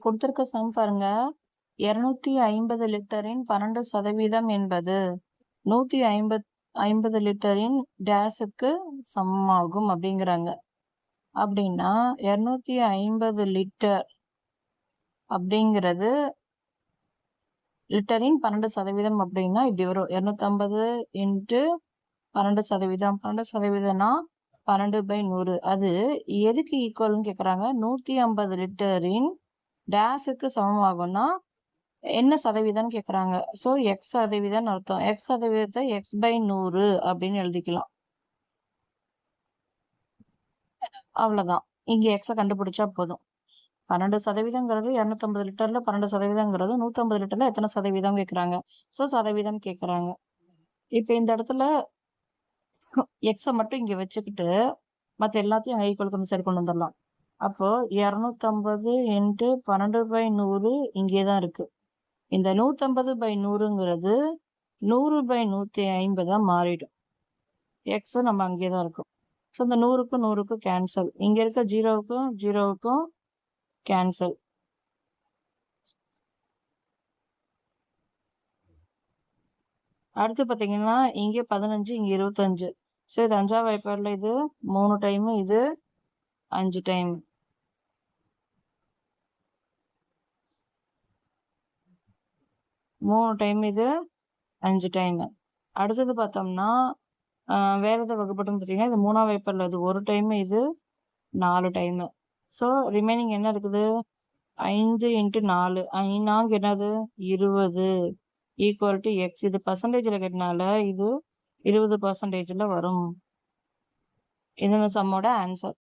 கொடுத்திருக்க சம் பாருங்க. 250 லிட்டரின் 12% என்பது 150 லிட்டரின் டேஸுக்கு சமமாகும் அப்படிங்கிறாங்க. அப்படின்னா 250 லிட்டர் அப்படிங்கிறது லிட்டரின் 12% அப்படின்னா இப்படி வரும். 250 இன்ட்டு 12%. 12%னா 12/100. அது எதுக்கு ஈக்குவல்னு கேக்குறாங்க. 150 லிட்டரின் டேஸுக்கு சமமாகும்னா என்ன சதவீதம்னு கேக்குறாங்க. ஸோ எக்ஸ் சதவீதம்னு அர்த்தம். எக்ஸ் சதவீதத்தை x/100 அப்படின்னு எழுதிக்கலாம். அவ்வளவுதான். இங்க எக்ஸ கண்டுபிடிச்சா போதும். 12%ங்கிறது 250 லிட்டர்ல 12%ங்கிறது 150 லிட்டர்ல எத்தனை சதவீதம் கேக்குறாங்க. ஸோ சதவீதம் கேக்குறாங்க. இப்ப இந்த இடத்துல எக்ஸ மட்டும் இங்க வச்சுக்கிட்டு மத்த எல்லாத்தையும் அங்க ஈக்குவலுக்கு வந்து சரி கொண்டு வந்துடலாம். அப்போ 250 இன்ட்டு 12/100 இங்கே தான் இருக்கு. இந்த 150/100ங்கிறது 100/150 மாறிடும். எக்ஸ் நம்ம அங்கே தான் இருக்கும். ஸோ இந்த 100க்கும் 100க்கும் கேன்சல். இங்க இருக்க 0க்கும் 0க்கும் கேன்சல். அடுத்து பாத்தீங்கன்னா இங்க 15 இங்க 25. ஸோ இது 5ஆவது வாய்ப்பாடுல இது 3 டைம், இது 5 டைம். இது 5 டைம். அடுத்தது பார்த்தோம்னா வேற எதாவது வகுப்படும் பார்த்தீங்கன்னா இது 3ஆவது வாய்ப்பாடுல இது 1 டைம், இது 4 டைம். ஸோ ரிமைனிங் என்ன இருக்குது 5 இன்ட்டு 4 4 என்னது 20 ஈக்குவல் டு எக்ஸ். இது பர்சன்டேஜ்ல கேட்டனால இது 20%ல வரும். இது சம்மோட ஆன்சர்.